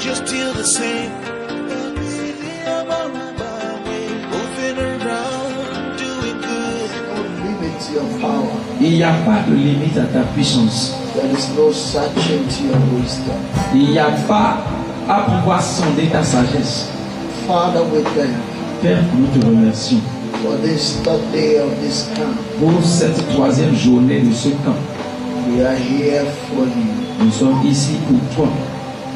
you're still the same. Moving around, doing good. No limit to your power. Il n'y a pas de limite à ta puissance. There is no searching to your wisdom. Il n'y a pas à pouvoir sonder ta sagesse. Father, we thank you Père, nous te remercions for this third day of this camp. pour cette troisième journée de ce camp. We are here for you. Nous sommes ici pour toi.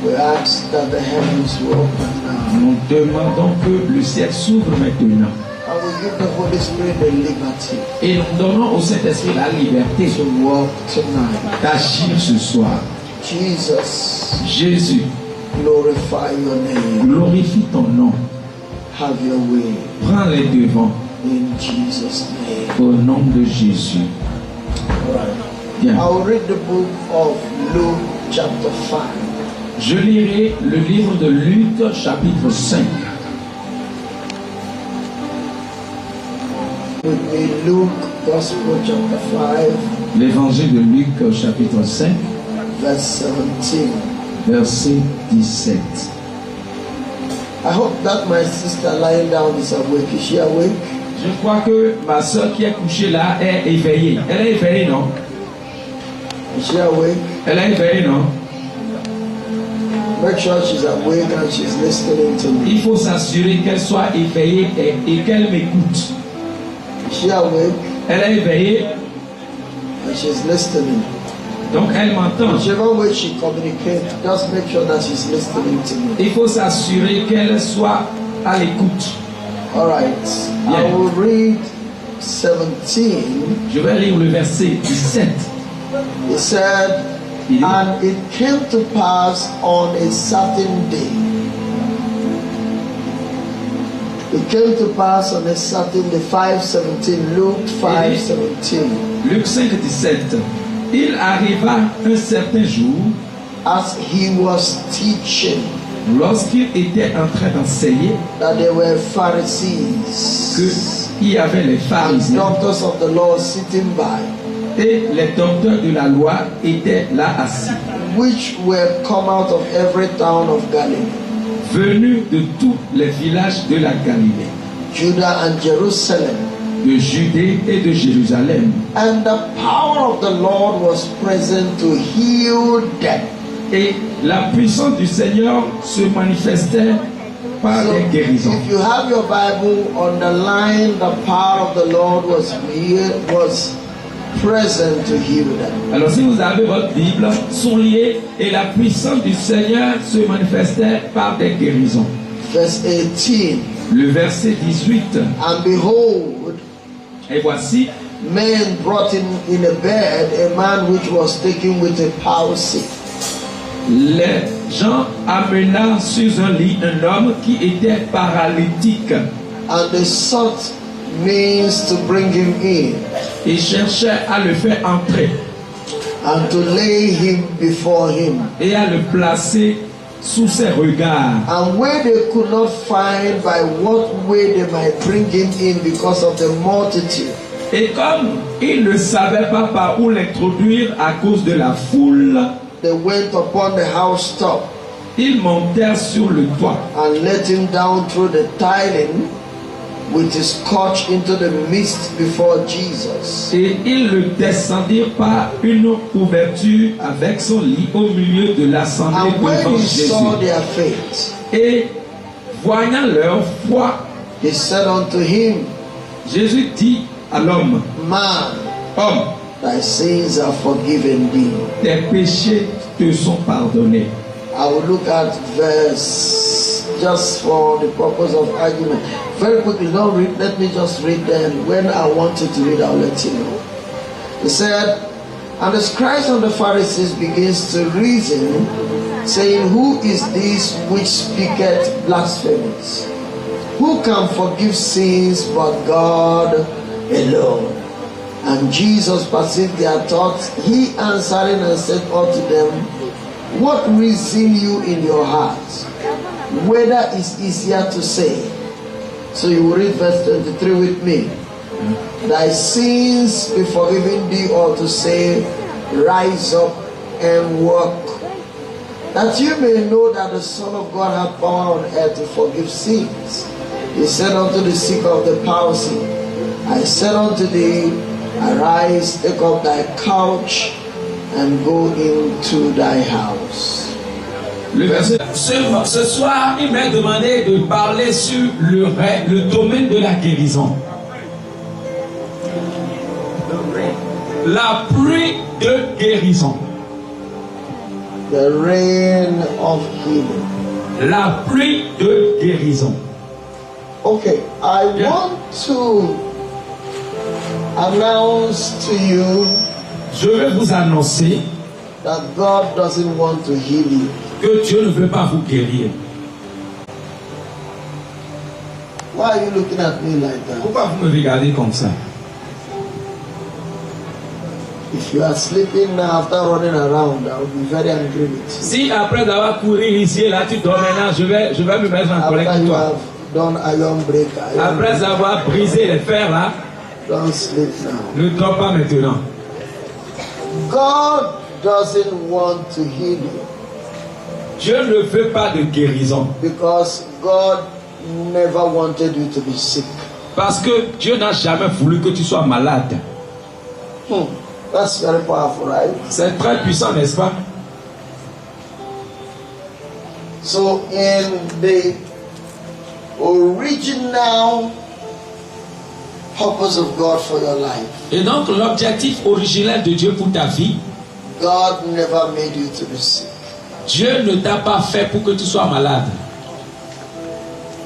We ask that the heavens will open now. Nous demandons que le ciel s'ouvre maintenant. And we give the Holy Spirit the liberty Et nous donnons au Saint-Esprit la liberté to walk tonight. d'agir ce soir. Jesus, Jésus, glorify your name. glorifie ton nom. Have your way Prends les devants in Jesus' name. au nom de Jésus. All right. Bien. I will read the book of Luke chapter 5. Je lirai le livre de Luc, chapitre 5. With me, Luke Gospel chapter 5, L'évangile de Luc, chapitre 5, verse 17. verset 17. I hope that my sister lying down is awake. Is she awake? Je crois que ma soeur qui est couchée là est éveillée. Elle est éveillée, non? Is she awake? Elle est éveillée, non? Make sure she's awake and she's listening to me. Il faut s'assurer qu'elle soit éveillée et qu'elle m'écoute. Is she awake Elle est éveillée, and she's listening? donc elle m'entend. Whichever way she communicates, just make sure that she's listening to me. Il faut s'assurer qu'elle soit à l'écoute. All right. I Yeah. will read 17. Je vais lire le verset 17. He said, Il dit, and it came to pass on a certain day. It came to pass on a certain day, 5:17, Luke 5:17. Luc 5, 17. Il arriva un certain jour, As he was teaching, lorsqu'il était en train d'enseigner, that there were Pharisees qu'il y avait les and pharisiens doctors of the law sitting by, et les docteurs de la loi étaient là assis, which were come out of every town of Galilee, venus de tous les villages de la Galilée, Judah and Jerusalem. de Judée et de Jérusalem. And the power of the Lord was present to heal them. Et la puissance du Seigneur se manifestait par So, des guérisons. if you have your Bible, underline the power of the Lord was present to heal them. Alors si vous avez votre Bible, soulignez, et la puissance du Seigneur se manifestait par des guérisons. Verse 18. Le verset 18. And behold, Et voici, men brought in a bed a man which was taken with a palsy. les gens amenèrent sur un lit un homme qui était paralytique And they sought means to bring him in et cherchaient à le faire entrer and to lay him before him. et à le placer sous ses regards. And where they could not find by what way they might bring him in because of the multitude, Et comme ils ne savaient pas par où l'introduire à cause de la foule, they went upon the housetop ils montèrent sur le toit and let him down through the tiling with his couch into the midst before Jesus. et ils le descendirent par une ouverture avec son lit au milieu de l'assemblée And when devant he Jésus. saw their faith, Et voyant leur foi, he said unto him, Jésus dit à l'homme, Man, homme, thy sins are forgiven thee. tes péchés te sont pardonnés. I will look at verse just for the purpose of argument. Very quickly, don't read. Let me just read them. When I want you to read, I'll let you know. He said, and the scribes and the Pharisees begins to reason, saying, Who is this which speaketh blasphemies? Who can forgive sins but God alone? And Jesus perceived their thoughts. He answering and said unto them, What reason you in your hearts? Whether is easier to say. So you will read verse 23 with me. Thy sins be forgiven thee, or to say, Rise up and walk. That you may know that the Son of God hath power on earth to forgive sins. He said unto the sick of the palsy, I said unto thee, arise, take up thy couch, and go into thy house. Le verset. Ce soir, il m'a demandé de parler sur le domaine de la guérison. La pluie de guérison. The rain of healing. La pluie de guérison. Okay, I want to announce to you Je vais vous annoncer that God doesn't want to heal you. que Dieu ne veut pas vous guérir. Why are you looking at me like that? Pourquoi vous me regardez comme ça? If you are sleeping now after running around, I will be very angry with you. Si après avoir couru ici et là tu dors maintenant, je vais me mettre en colère After avec you toi. have done iron breaker, Après avoir brisé les fers là, don't sleep now. ne dors pas maintenant. God doesn't want to heal you Dieu ne veut pas de guérison. because God never wanted you to be sick. Parce que Dieu n'a jamais voulu que tu sois malade. That's very powerful, right? C'est très puissant, n'est-ce pas? So in the original purpose of God for your life, Et donc l'objectif originel de Dieu pour ta vie, God never made you to be sick. Dieu ne t'a pas fait pour que tu sois malade.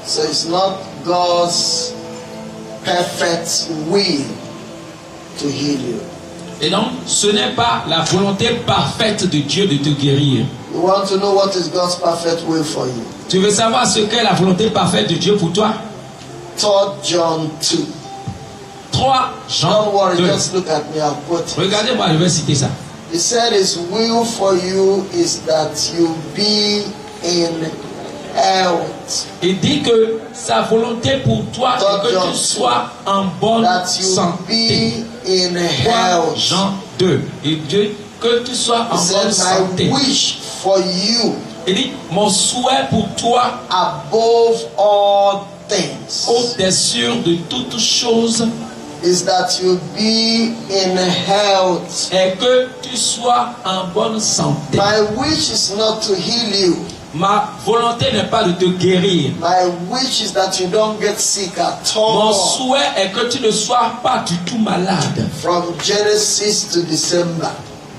So it's not God's perfect will to heal you. Et donc ce n'est pas la volonté parfaite de Dieu de te guérir. You want to know what is God's perfect will for you? Tu veux savoir ce qu'est la volonté parfaite de Dieu pour toi? 3 John 2. 3 Jean Don't worry, 2. just look at me, I'll put it. Regardez-moi, je vais citer ça. He said his will for you is that you be in health. Il dit que sa volonté pour toi est que tu sois en bonne That you santé. be in 3 health. Jean 2. Il dit que tu sois He en bonne said, santé. my wish for you Il dit, mon souhait pour toi, above all things au-dessus de toutes choses, is that you be in health. est que tu sois en bonne santé. My wish is not to heal you. Ma volonté n'est pas de te guérir. My wish is that you don't get sick at Mon all. souhait est que tu ne sois pas du tout malade. From Genesis to December.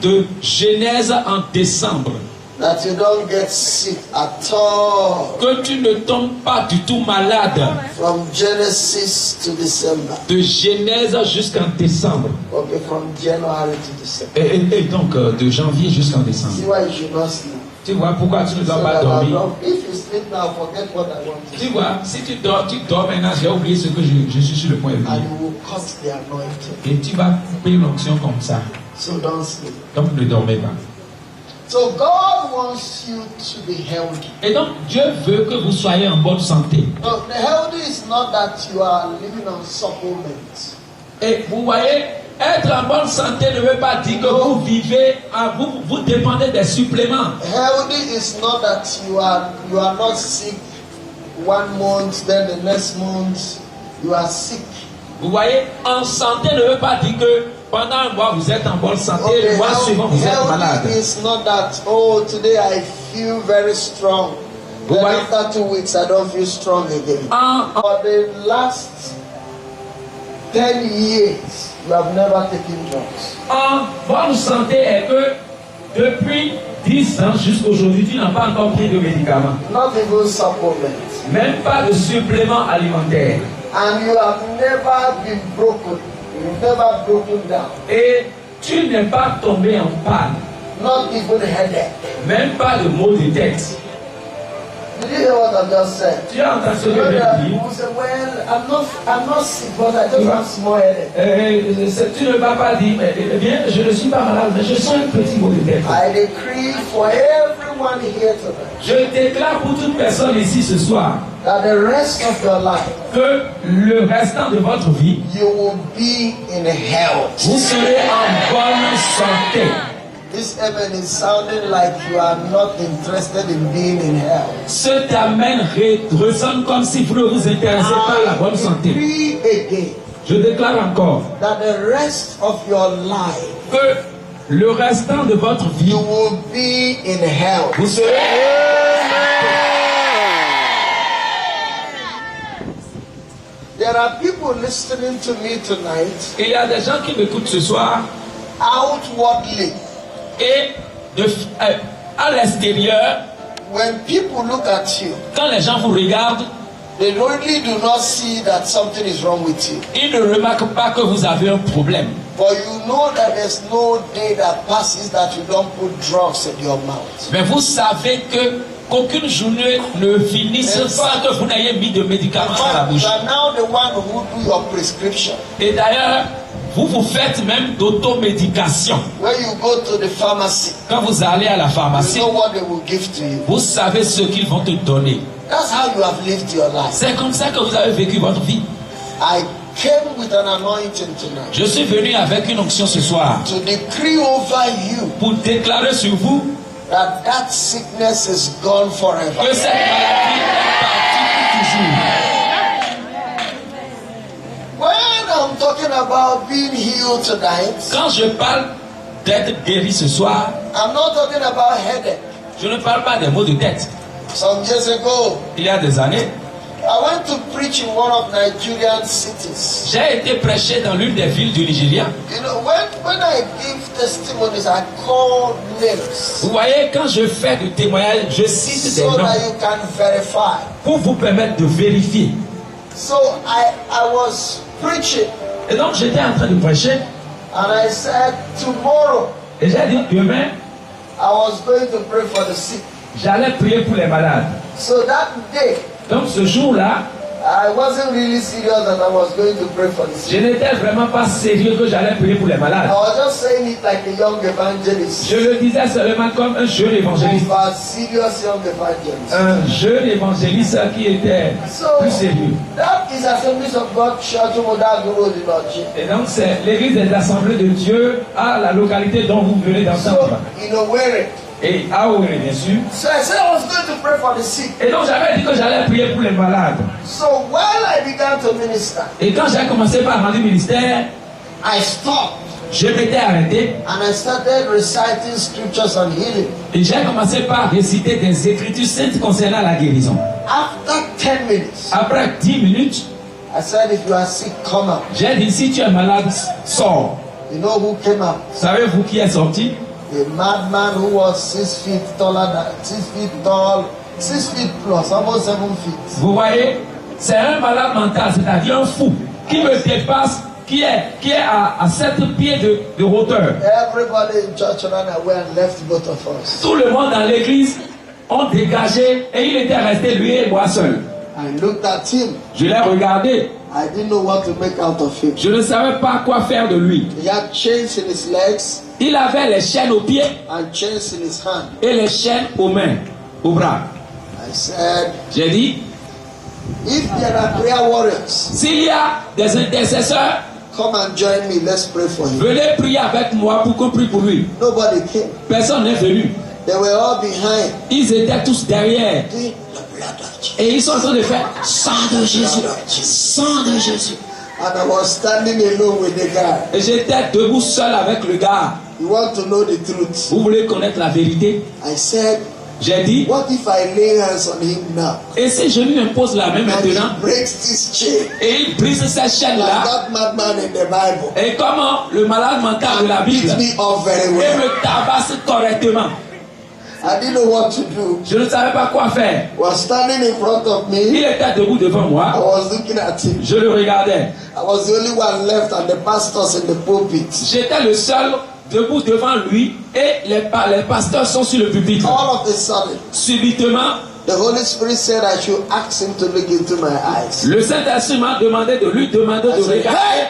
De Genèse en décembre. That you don't get sick at all. Que tu ne tombes pas du tout malade. From Genesis to December. De Genèse jusqu'en décembre. Okay, from January to December. Et donc de janvier jusqu'en décembre. See why you should not sleep. Tu vois pourquoi tu ne dois So pas that dormir? if you sleep now, forget what I want to Tu say. vois, si tu dors maintenant, j'ai oublié ce que je suis sur le point de dire. And you will cut the anointing. Et tu vas couper l'onction comme ça. So don't sleep. Donc ne dormez pas. So God wants you to be healthy. Et donc Dieu veut que vous soyez en bonne santé. No, the healthy is not that you are living on supplements. Et vous voyez, être en bonne santé ne veut pas dire que vous vivez, vous dépendez des suppléments. Healthy is not that you are not sick 1 month, then the next month you are sick. Vous voyez, en santé ne veut pas dire que pendant un mois vous êtes en bonne santé, le mois suivant vous êtes malade. Healthy is not that, oh, today I feel very strong. Vous Then voyez, after 2 weeks I don't feel strong again. For the last 10 years, you have never taken drugs. en bonne santé est que depuis 10 ans jusqu'à aujourd'hui, tu n'as pas encore pris de médicaments. Not even supplements. Même pas de suppléments alimentaires. And you have never been broken. You've never broken down. Et tu n'es pas tombé en panne. Not even headache. Même pas de maux de tête. Did you hear what I just said? Tu as entendu ce que You know, je there are dis? people who say, well, I'm not sick, but I just have small headache. Tu ne vas pas dire, eh bien, je ne suis pas malade, mais je sens un petit mot de tête. I decree for everyone here tonight Je déclare pour toute personne ici ce soir that the rest of your life que le restant de votre vie, you will be in health. vous serez en bonne santé. This amen is sounding like you are not interested in being in hell. Cet amen résonne comme si vous ne vous intéressez pas à la bonne I santé. decree again Je déclare encore that the rest of your life que le restant de votre vie, you will be in hell. vous serez. There are people listening to me tonight Il y a des gens qui m'écoutent ce soir outwardly. et à l'extérieur, When people look at you, quand les gens vous regardent, they really do not see that something is wrong with you. ils ne remarquent pas que vous avez un problème. But you know that there's no day that passes that you don't put drugs in your mouth. Mais vous savez que qu'aucune journée ne finisse sans que vous n'ayez mis de médicaments dans la But bouche. you are now the one who do your prescription. Et d'ailleurs, vous vous faites même d'automédication. When you go to the pharmacy, Quand vous allez à la you pharmacie, know what they will give to you. vous savez ce qu'ils vont te donner. That's how you have lived your life. C'est comme ça que vous avez vécu votre vie. I came with an anointing tonight Je suis venu avec une onction ce soir to decree over you pour déclarer sur vous that that sickness is gone forever. que cette maladie est partie pour toujours. When I'm talking about being healed tonight, Quand je parle d'être guéri ce soir, I'm not talking about headache. je ne parle pas des maux de tête. Some years ago, Il y a des années, I went to preach in one of Nigerian cities. j'ai été prêché dans l'une des villes du Nigeria. You know, when I give testimonies, I call names Vous voyez, quand je fais des témoignages, je cite des so noms that you can verify. pour vous permettre de vérifier. So I was preaching Et donc, j'étais en train de prêcher and I said, tomorrow et j'ai dit demain, I was going to pray for the sick. j'allais prier pour les malades. So that day, Donc, ce jour-là, I wasn't really serious that I was going to pray for the je sick. n'étais vraiment pas sérieux que j'allais prier pour les I malades. was just saying it like a young evangelist. Je le disais seulement comme un jeune évangéliste. Of a serious young evangelist. Un jeune évangéliste qui était plus sérieux. That is Assemblies of God Church Omodagu Road in Oji. Et donc, c'est l'église des assemblées de Dieu à la localité dont vous venez d'entendre. So, in Owerri. Et à Owerri, bien sûr. So I said I was going to pray for the sick. Et donc, j'avais dit que j'allais prier pour les malades. So while I began to minister, Et quand j'ai commencé par rendre ministère, I stopped je m'étais arrêté and I started reciting scriptures on healing. et j'ai commencé par réciter des écritures saintes concernant la guérison. After 10 minutes, Après 10 minutes, I said, if you are sick, come out. j'ai dit, si tu es malade, sors. You know who came out? Savez-vous qui est sorti? A madman who was 6 feet taller than 6 feet tall, 6 feet plus, almost 7 feet. Vous voyez, c'est un malade mental, c'est-à-dire un fou, qui me dépasse, qui est à 7 pieds de hauteur. Everybody in church ran away and left both of us. Tout le monde dans l'église ont dégagé et il était resté lui et moi seul. I looked at him. Je l'ai regardé. I didn't know what to make out of him. Je ne savais pas quoi faire de lui. He had chains in his legs Il avait les chaînes aux pieds and chains in his hand. et les chaînes aux mains, aux bras. I said, J'ai dit, if there are prayer warriors, s'il y a des intercesseurs, come and join me. Let's pray for him. venez prier avec moi pour qu'on prie pour lui. Nobody came. Personne n'est venu. They were all behind. Ils étaient tous derrière. Doing the blood of Jesus. Et ils sont en train de faire sang de Jésus, sang de Jésus. And I was standing alone with the guy. Et j'étais debout seul avec le gars. You want to know the truth? Vous voulez connaître la vérité? I said, J'ai dit, what if I lay hands on him now? et si je lui impose la main And maintenant, he breaks this chain et il brise cette like chaîne-là, that madman in the Bible. et comment le malade mental de la Bible, Beat me up very et well. me tabasse correctement. I didn't know what to do. Je ne savais pas quoi faire. He was standing in front of Il me. était debout devant I moi. was looking at him. Je le regardais. I was the only one left and the pastors in the pulpit. J'étais le seul debout devant lui et les pasteurs sont sur le pupitre. All of a sudden, Subitement, the Holy Spirit said I should ask him to look into my eyes. le Saint-Esprit m'a demandé de lui demander de I said, regarder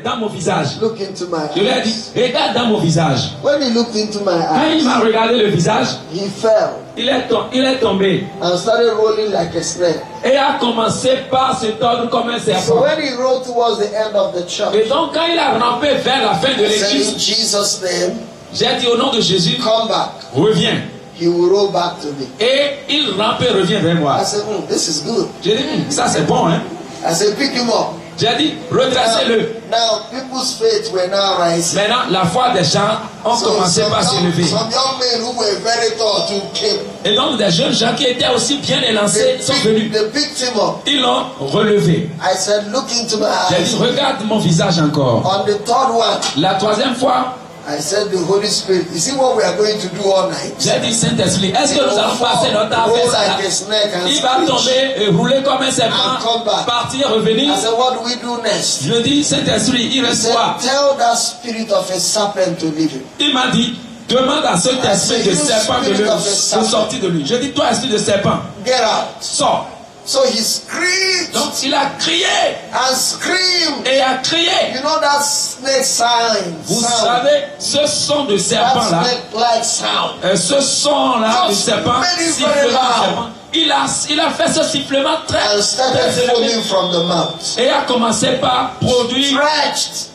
dans mon visage. Look into my Je lui ai dit, eyes. regarde dans mon visage. When he looked into my Quand il eyes, m'a regardé le visage, he fell il est tombé and started rolling like a snake. et a commencé par se tordre comme un So serpent. when he rolled towards the end of the Et church, donc quand il a rampé vers la fin de I said, in l'église, Jesus' name, J'ai dit au nom de Jésus, come back. reviens. He will roll back to me. Et il rampe et revient vers moi. I said, this is good. J'ai dit, ça c'est bon, hein. I said, pick him up. J'ai dit, redressez-le. Now people's faith were now rising. Maintenant, la foi des gens ont commencé par s'élever. Some young men who were very tall too came. Et donc, des jeunes gens qui étaient aussi bien élancés sont venus. They picked him up. Ils l'ont relevé. I said, look into my J'ai dit, eyes. regarde mon visage encore. On the third one, La troisième fois, I said, the Holy Spirit. You see what we are going to do all night? j'ai dit, Saint-Esprit, est-ce que nous allons passer notre temps à Roll faire ça? like a snake and Il va screech. tomber et rouler comme un serpent, And come back. partir, revenir. I said, what do we do next? Je dis, Saint-Esprit, il He reste said, quoi? tell that spirit of a serpent to leave him. Il m'a dit, demande à cet esprit de serpent de sortir de lui. Je dis, toi, esprit de serpent, Get out. sors. So he screamed Donc, il a crié and screamed. et a crié. You know that snake sign? Vous Sound. savez, ce son de That serpent-là, snake-like sound. ce son-là de Just serpent, made it sifflement very de loud. serpent, il a fait ce sifflement très, And started très élevé foaming from the mouth. et a commencé par produire Stretched.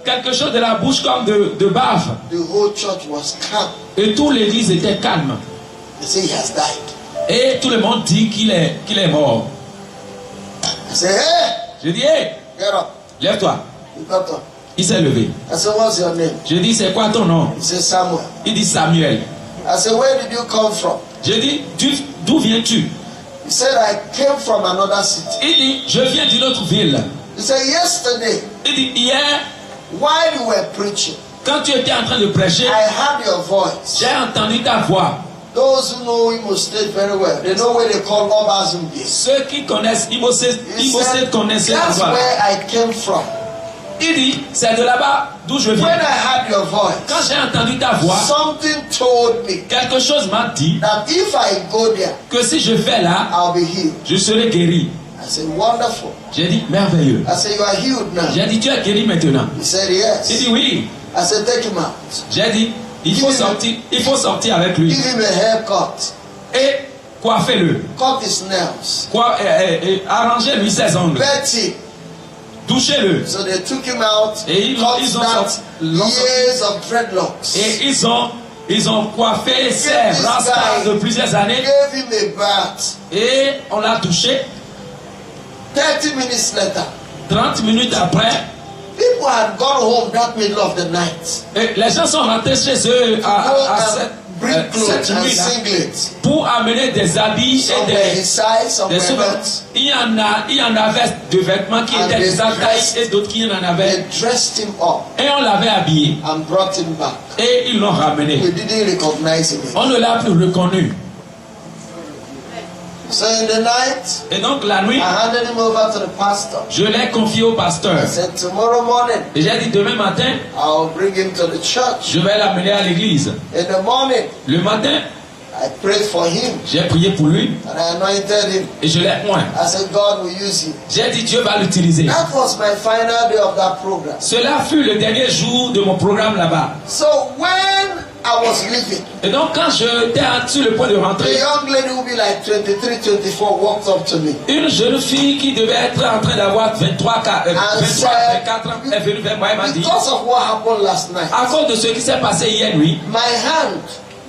quelque chose de la bouche comme de bave. The whole church was calm. Et toute l'église était calme. They say he has died. Et tout le monde dit qu'il est mort. I said, hey, Je dis, hé, get up. lève-toi. He got up. Il s'est levé. I said, what's your name? Je dis, c'est quoi ton nom? He said, Samuel. Il dit Samuel. I said, where did you come from? Je dis, d'où viens-tu? He said, I came from another city. Il dit, je viens d'une autre ville. He said, yesterday, Il dit, hier, while you were preaching, quand tu étais en train de prêcher, I heard your voice. j'ai entendu ta voix. Those who know Imo State very well, they know where they call Obazumbi. Ceux qui connaissent Imo State connaissaient la that's voix. where I came from. Il dit, c'est de là-bas d'où je When viens. I heard your Quand voice, j'ai entendu ta voix, something told me quelque chose m'a dit that if I go there, que si je vais là, I'll be healed. je serai guéri. I said, wonderful. J'ai dit, merveilleux. I said, you are healed now. J'ai dit, tu es guéri maintenant. He said, Il yes. dit, oui. I said, take him out. J'ai dit, il faut sortir avec lui. Give him a haircut. Et coiffez-le. Cut his nails. Arrangez-lui ses ongles. Bet him. Touchez-le. So they took him out, Et ils ont cut sorti- years of dreadlocks. Et ils ont coiffé ses this rastas guy- de plusieurs années. Gave him a bath. Et on l'a touché. 30 minutes later, 30 minutes après, people had gone home that middle of the night. et les gens sont rentrés chez eux Go à and bring clothes cette and nuit-là singlets. pour amener des habits Some et were his size, some des were sous-vêtements. not. Il y en avait de vêtements qui And étaient they de sa taille dressed- et d'autres qui en They avaient. dressed him up Et on l'avait habillé. and brought him back. Et ils l'ont ramené. We didn't recognize him. On ne l'a plus reconnu. So in the night, Et donc la nuit, I handed him over to the pastor. je l'ai confié au pasteur. I said, tomorrow morning, Et j'ai dit demain matin, I'll bring him to the church. je vais l'amener à l'église. In the morning, Le matin, I prayed for him j'ai prié pour lui and I anointed him. et je l'ai oint. I said, God will use him. J'ai dit Dieu va l'utiliser. That was my final day of that program. Cela fut le dernier jour de mon programme là-bas. So when I was leaving, Et donc quand j'étais sur le point de the rentrer, young lady who be like 23, 24 walked up to me. une jeune fille qui devait être en train d'avoir 23, 24 ans est venue vers moi et m'a dit, Because of what happened last night, à cause de ce qui s'est passé hier nuit, my hand,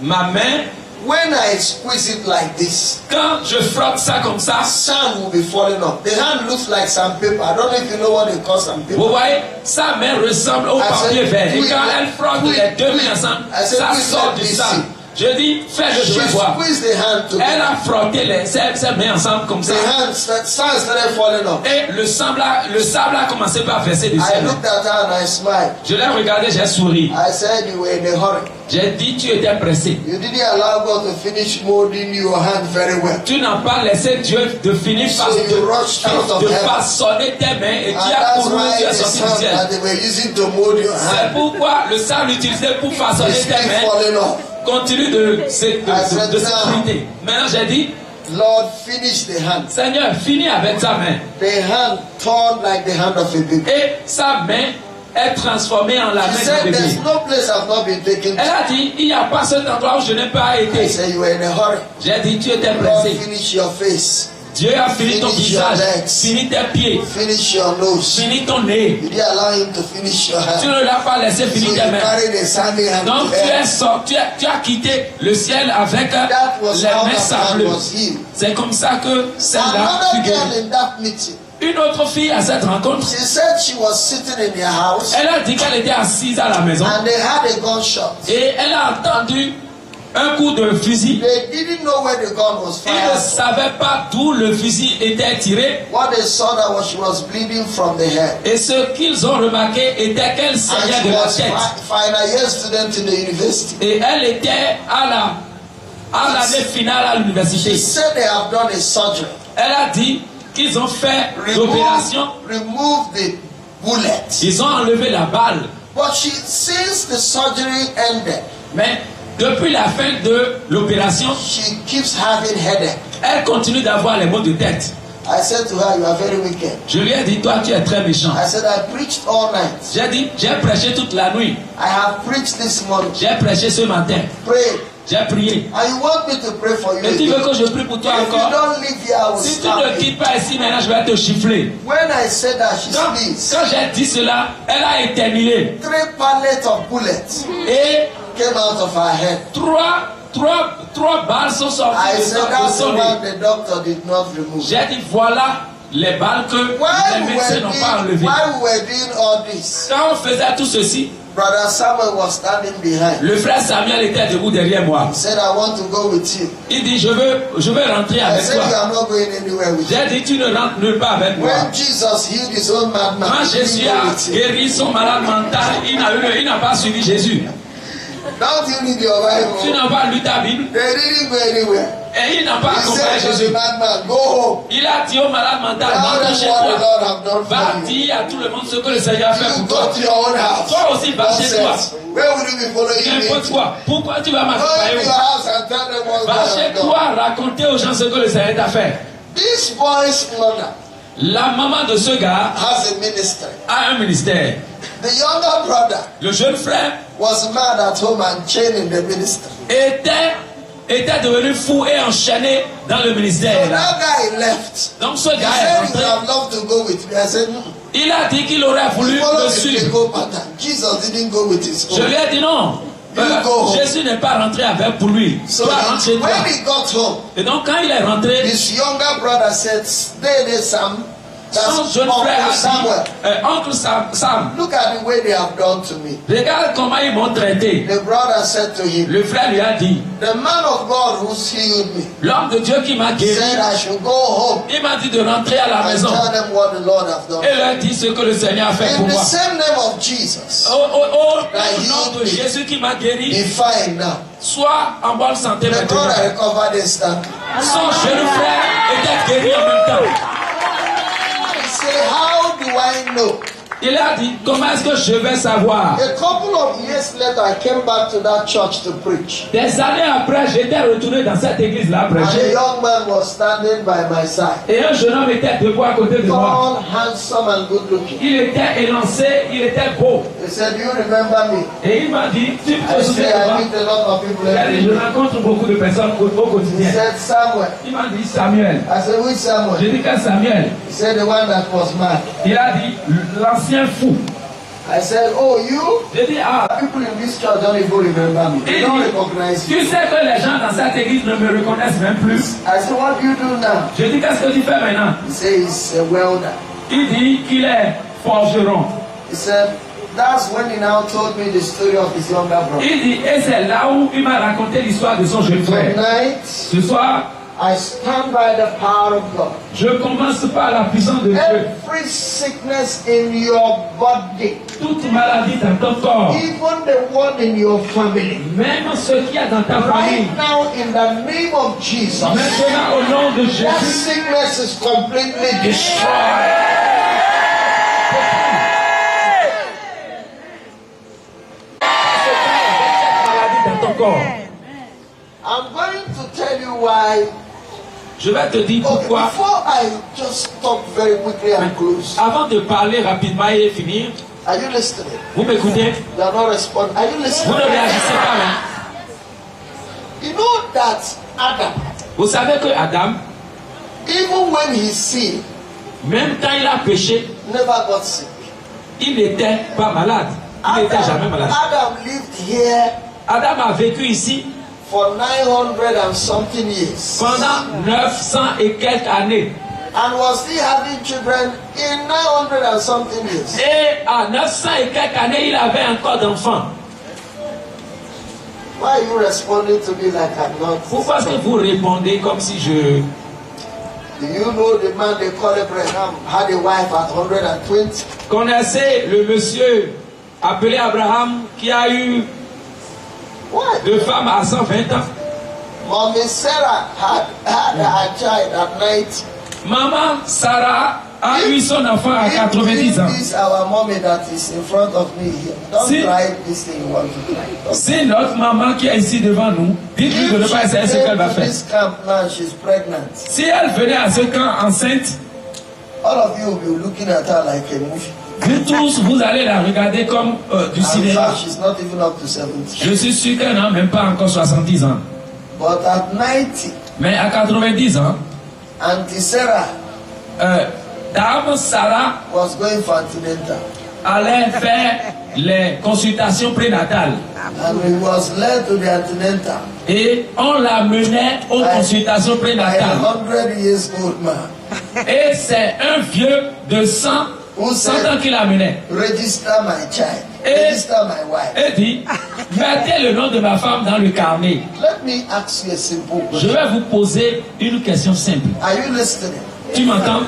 ma main, when I squeeze it like this, quand je frotte ça comme ça, sand will be falling off. The hand looks like sandpaper. I don't know if you know what they call sandpaper. vous voyez, sa main ressemble au papier vert. Et quand elle frotte les deux mains ensemble, ça sort du sang. Je dis, fais-le, je She vais voir. squeezed the hand Elle together. a frotté ses mains ensemble comme ça. The hand, sand started falling off. Et le sable a commencé par verser du I sel. looked at her and I smiled. Je l'ai regardé, j'ai souri. I said, you were in a hurry. J'ai dit, tu étais pressé. You didn't allow God to finish molding your hand very well. Tu n'as pas laissé Dieu de finir So you rushed out of de heaven. façonner tes mains et And tu as that's couru, why tu es the sorti du sand ciel. that they were using to mold your C'est hand pourquoi le sable utilisé pour façonner is tes still mains falling off. continue de sécurité. Maintenant j'ai dit, Lord, finish the hand. Seigneur, finis avec ta main. The hand turned like the hand of a baby. Et sa main est transformée en la She main said, du there's bébé. no place I've not been taken Elle to. a dit, il n'y a pas cet endroit où je n'ai pas I été. said, you were in a hurry. J'ai dit, tu étais Lord, pressé. finish your face. Dieu a fini ton Finish your visage, legs. fini tes pieds, finish your nose. fini ton nez. You didn't allow him to finish your Tu hand. ne l'as pas laissé So finir you tes mains. carried a sandy hand Donc to tu heaven. es sorti, tu as quitté le ciel avec That was les how mains that man sableuses. was healed. C'est comme ça que celle-là Another fut girl guérie. in that meeting, Une autre fille à cette rencontre, she said she was sitting in their house elle a dit qu'elle était assise à la maison and they had a gunshot. et elle a entendu un coup de fusil. They didn't know where the gun was Ils ne fired. savaient pas d'où le fusil était tiré. What they saw that was she was bleeding from the head. Et ce qu'ils ont remarqué était qu'elle And saignait she de la was tête. final year student in the university. Et elle était à l'année finale à l'université. She said they have done a surgery. Elle a dit qu'ils ont fait l'opération. Remove the bullet. Ils ont enlevé la balle. But since the surgery ended, Mais depuis la fin de l'opération, she keeps having headache. elle continue d'avoir les maux de tête. I said to her, you are very wicked. Je lui ai dit, toi tu es très méchant. I said, I preached all night. J'ai dit, j'ai prêché toute la nuit. I have preached this morning. J'ai prêché ce matin. Pray. J'ai prié. And you want me to pray for you Et tu veux again? que je prie pour toi If you encore? don't leave here, I will Si tu slap ne you. quittes pas ici, maintenant je vais te chiffler. When I said that, she Quand sneezed. j'ai dit cela, elle a éternué. 3 pallets of bullets Et came out of her head. trois balles sont sorties I de said, that's the son nez. one the doctor did not remove. J'ai dit, voilà les balles que les médecins n'ont pas enlevées. While we were doing all this, Quand on faisait tout ceci, Brother Samuel was standing behind. le frère Samuel était debout derrière moi. He said, I want to go with you. Il dit, je veux rentrer I avec said, you toi. are not going anywhere with you. J'ai dit, tu ne rentres nulle part avec moi. When Jesus healed his own madman, Quand he Jésus didn't go a with you. guéri son malade mental, il n'a pas suivi Jésus. Don't you need your Tu Bible? n'as pas lu ta Bible They didn't go anywhere. et il n'a pas He accompagné said to the Jésus. madman, go home. Il a dit au malade mental, Tell rentre them chez what the toi. Lord have done Va for you. dire à tout le monde ce que le Seigneur a fait You pour go toi. to your own house. Toi aussi, va chez toi. Nonsense. Where will you be following N'importe me? quoi. Pourquoi tu vas Go m'accompagner? into your house and tell them what Va God chez has done. toi raconter aux gens ce que le Seigneur t'a fait. This boy's mother La maman de ce gars has a ministry. a un ministère. The younger brother Le jeune frère was mad at home and chained in the ministry. était devenu fou et enchaîné dans le So ministère. that guy left. Donc ce He gars said est he would rentré. have loved to go with me. I said, no. Il a dit qu'il aurait voulu He followed le the suivre. Jacob pattern. Jesus didn't go with his Je own. lui ai dit non. You go home. Jésus n'est pas rentré avec pour lui. So Toi, rentre chez toi. when he got home, Et donc quand il est rentré, his younger brother said, stay there, Sam. son That's jeune frère Uncle a Samuel. dit, Oncle Sam, Look at the way they have done to me. regarde comment ils m'ont traité. The brother said to him, Le frère lui a dit, the man of God who healed me l'homme de Dieu qui m'a guéri, said I should go home il m'a dit de rentrer à la and maison tell them what the Lord has done. et leur dire ce que le Seigneur a fait In pour the moi. same name of Jesus, Au nom de Jésus qui m'a be guéri, fine now. sois en bonne santé The maintenant. brother recovered instantly. Son jeune frère était guéri en même temps. He said, how do I know? Il a dit, comment est-ce que je vais savoir? A couple of years later, I came back to that church to preach. Des années après, j'étais retourné dans cette église-là And a prêcher. young man was standing by my side. Et un jeune homme était debout à côté de moi. Tall, handsome, and good looking. Il était élancé, il était beau. He said, do you remember me? Et il m'a dit, tu I te souviens said, de I moi? meet a lot of people Il a every dit, je day. rencontre beaucoup de personnes au He quotidien. said, Samuel. Il m'a dit, Samuel. I said, which Samuel? J'ai dit, quel Samuel? He said, the one that was mad. Il a dit, l'ancien fou. I said, oh, you? J'ai dit, ah, People in this church don't even remember me. They il don't dit, recognize me. tu sais que les gens dans cette église ne me reconnaissent même plus. I said, what do you do now? J'ai dit, qu'est-ce que tu fais maintenant? He said, he's a welder. Il dit qu'il est forgeron. He said, that's when he now told me the story of his younger brother. Il dit, et c'est là où il m'a raconté l'histoire de son jeune frère. Tonight, Ce soir, I stand by the power of God. je commence par la puissance de Dieu. Every sickness in your body, Toute maladie dans ton corps, even the one in your family, même ce qu'il y a dans ta famille, right now in the name of Jesus, maintenant au nom de that Jésus, sickness is completely destroyed. maladie dans ton corps. I'm going to tell you why. Je vais te dire Okay, pourquoi. before I just talk very quickly and close, Avant de parler rapidement et finir, are you listening? vous m'écoutez? You are not responding. Are you Vous listening? ne réagissez pas, hein? You know that Adam, Vous savez que Adam, even when he sinned, Même quand il a péché, never got sick. il n'était pas malade. Il n'était jamais malade. Adam lived here Adam a vécu ici for 900 and something years pendant 900 et quelques années. and was still having children in 900 and something years. Et à 900 et quelques années, il avait encore d'enfants. Why are you responding to me like I'm not? Pourquoi est-ce que vous répondez comme si je... Do you know the man they call Abraham had a wife at 120? Connaissez le monsieur appelé Abraham qui a eu Why? deux femmes à 120 ans. Mommy Sarah had her child at 90. Maman Sarah a eu son enfant à 90 ans. This our mommy that is in front of me here. Don't Si- try this thing you want to try. Don't C'est notre maman qui est ici devant nous. Dites-lui de ne pas essayer ce qu'elle va to faire. this camp now, she's pregnant. Si elle venait à ce camp enceinte, All of you will be looking at her like a movie. vous tous, vous allez la regarder comme du I'm cinéma. sure she's not even up to 70. Je suis sûr qu'elle n'a même pas encore 70 ans. But at 90, Mais à 90 ans, Auntie Sarah Dame Sarah was going for antenatal. allait faire les consultations prénatales. And he was led to the antenatal Et on la menait aux consultations by a prénatales. 100 years old man Et c'est un vieux de 100 who 100 ans said, qui la menait. register my child, Eh. register my wife. Et dit, mettez le nom de ma femme dans le carnet. Let me ask you a simple Je question. vais vous poser une question simple. Are you listening? Tu m'entends?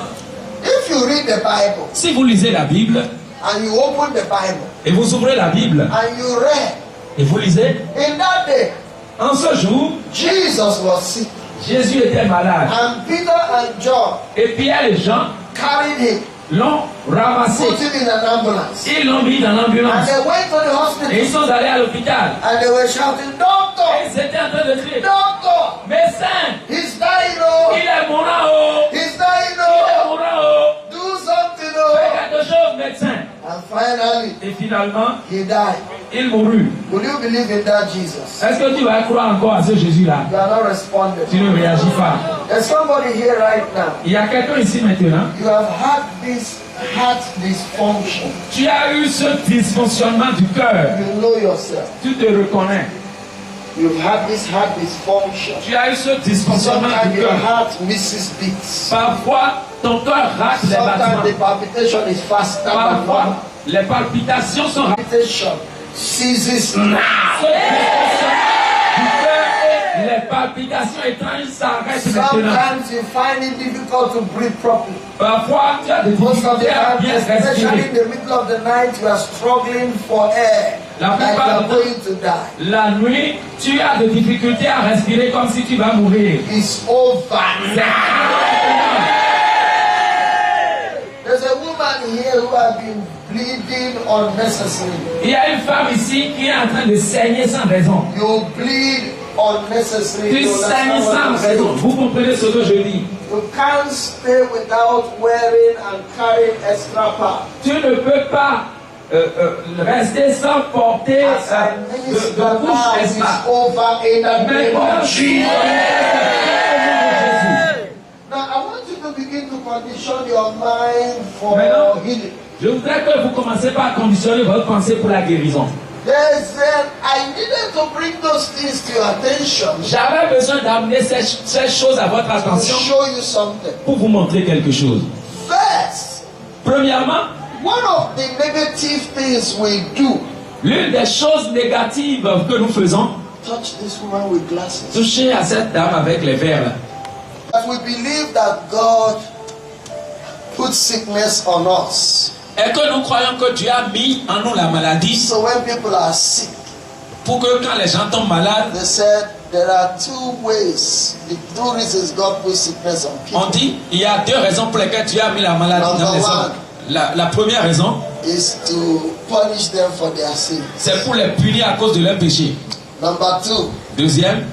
If you read the Bible Si vous lisez la Bible and you open the Bible et vous ouvrez la Bible and you read, et vous lisez, in that day, en ce jour, Jesus was sick Jésus était malade. and Peter and John Et Pierre et Jean carried him, l'ont ramassé. put him in an ambulance. Ils l'ont mis dans And l'ambulance. they went to the Et hospital ils sont allés à l'hôpital. and they were shouting, Et Doctor, ils étaient en train de crier, Doctor, médecin, he's dying, oh, il est mourant, oh, he's dying, il est oh, mourant, oh, do something, fais oh. quelque chose, médecin. And finally, Et finalement, he died. il mourut. Will you believe in that Jesus? Est-ce que tu vas croire encore à ce Jésus-là? You are not responding. Tu ne réagis pas. There's somebody here right now. Il y a quelqu'un ici maintenant. You have had this heart dysfunction. Tu as eu ce dysfonctionnement du cœur. You know yourself. Tu te reconnais. You've had this heart dysfunction. Tu as eu ce dysfonctionnement Sometimes du your cœur. heart misses beats. Parfois, ton cœur rate les Sometimes battements. the palpitation is faster than normal. Parfois, les palpitations sont rapides. Palpitation ceases now. Ce dysfonctionnement du cœur et les palpitations étranges s'arrêtent maintenant. Sometimes you find it difficult to breathe properly. Parfois, tu as des Most of the difficultés à time, bien especially respirer. in the middle of the night, you are struggling for air. La Like you plupart are du temps, going to die. la nuit, tu as des difficultés à respirer comme si tu vas mourir. It's over now. There's a woman here who has been bleeding unnecessarily. Il y a une femme ici qui est en train de saigner sans raison. You bleed unnecessarily. Tu You saignes understand what sans I'm saying? raison. Vous comprenez ce que je dis? You can't stay without wearing and carrying extra parts. Tu ne peux pas rester sans porter As I de minister couche now, it's extra. over in the name Maintenant, of Jesus. Jésus. Now I want you to begin to condition your mind for Maintenant, healing. je voudrais que vous commencez par conditionner votre pensée pour la guérison. I needed to bring those things to your attention J'avais besoin d'amener ces choses à votre to attention show you something. pour vous montrer quelque chose. First, Premièrement, one of the negative things we do, l'une des choses négatives que nous faisons, touch this woman with glasses. toucher à cette dame avec les verres là. That we believe that God put sickness on us. Et que nous croyons que Dieu a mis en nous la maladie So when people are sick, pour que quand les gens tombent malades, they said there are two ways, the two reasons God put sickness on people. on dit il y a deux raisons pour lesquelles Dieu a mis la maladie dans Number les one. hommes. La première raison, Is to punish them for their sin. c'est pour les punir à cause de leur péché. Number two Deuxième,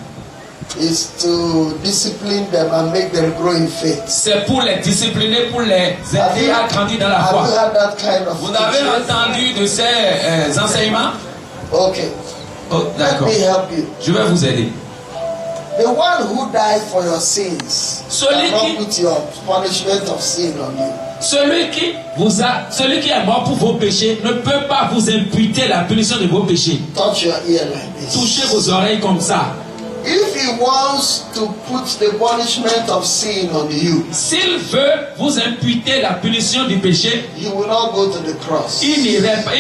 is to discipline them and make them grow in faith. c'est pour les discipliner, pour les aider à grandir dans la Have you foi. had that kind of Vous avez teaching? entendu de ces enseignements? Okay. Oh, Let d'accord. me help you. Je vais vous aider. The one who died for your sins Celui cannot qui- put your punishment of sin on you. Celui qui est mort pour vos péchés ne peut pas vous imputer la punition de vos péchés. Touch your ear like Touchez this. vos oreilles comme ça. If he wants to put the punishment of sin on you, S'il veut vous imputer la punition du péché, he will not go to the cross. il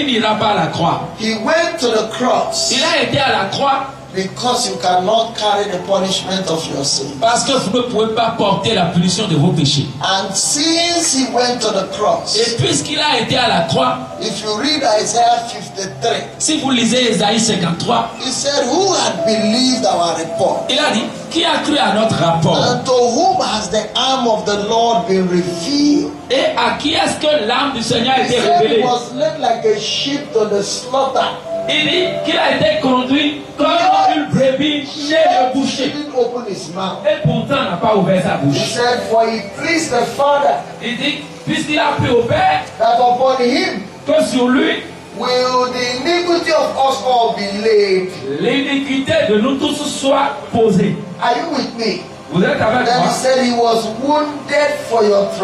n'ira pas à la croix. He went to the cross Il a été à la croix because you cannot carry the punishment of your sin. parce que vous ne pouvez pas porter la punition de vos péchés. And since he went to the cross, Et puisqu'il a été à la croix, if you read Isaiah 53, si vous lisez Ésaïe 53, he said, who had believed our report? il a dit, qui a cru à notre rapport? And to whom has the arm of the Lord been revealed? Et à qui est-ce que l'âme du Seigneur a He été said he révélée? was led like a sheep to the slaughter. Il dit qu'il a été conduit comme une brebis chez le He boucher. didn't open his mouth. Et pourtant n'a pas ouvert sa He bouche. said, for he pleased the Father Il dit, puisqu'il a pris au Père, that upon him que sur lui, will the iniquity of us all be laid. l'iniquité de nous tous soit posée. Are you with me? Vous êtes avec Then he moi? said he was wounded for your Et il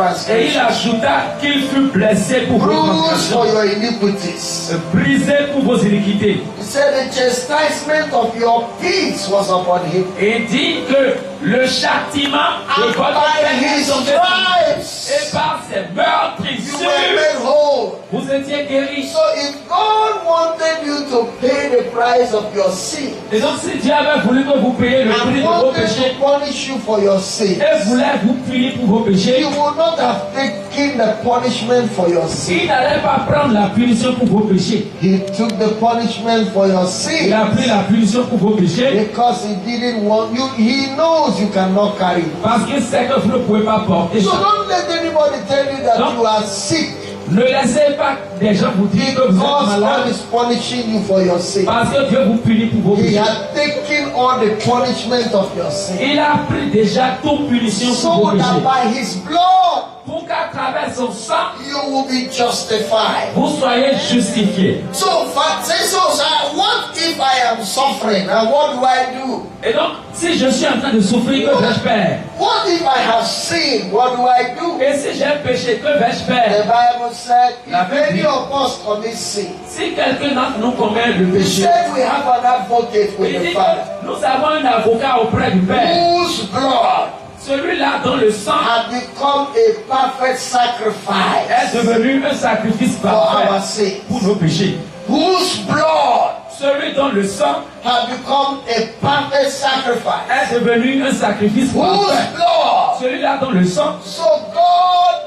transgression, ajouta qu'il fut blessé pour vos bruised for transgressions, your iniquities. brisé pour vos iniquités. He said the chastisement of your peace was upon him. Et dit que le châtiment de And votre by peine his est tombé sur vous. Et stripes par ses you meurtrissures, were made whole. vous étiez guéris. So if God wanted you to pay the price of your sin Et donc si Dieu avait voulu que vous payiez le prix and de vos wanted péchés, to punish you for your sin, et voulait vous punir pour vos he péchés, would not have taken the punishment for your sin. il n'allait pas prendre la punition pour vos péchés. He took the punishment for your Il sin a pris la punition pour vos péchés because he didn't want you. He knows you cannot carry it. parce qu'il sait que vous ne pouvez pas porter So ça. don't let anybody tell you that Non. you are sick Ne laissez pas des gens vous dire que vous êtes because God malade is punishing you for your sin. parce que Dieu vous punit pour vos He péchés. had taken all the punishment of your sin Il a pris déjà toute punition pour so vos that péchés. by his blood Pour qu'à travers son sang, you will be justified. vous soyez justifiés. So, what if I am suffering and what do I do? Et donc, si je suis en train de souffrir, que vais-je faire? What if I have sinned? What do I do? Et si j'ai péché, que vais-je The faire? Bible said, La if Bible any dit- of us commit sin, Si quelqu'un d'entre nous commet le he péché, said we have an advocate with il the dit Father, que nous avons un avocat auprès du Père. whose blood Celui-là dont le sang had become a perfect sacrifice est devenu un sacrifice for our parfait sins. pour nos péchés. Whose blood Celui dont le sang had become a perfect sacrifice. est devenu un sacrifice Whose parfait. blood? Celui-là dont le sang, So God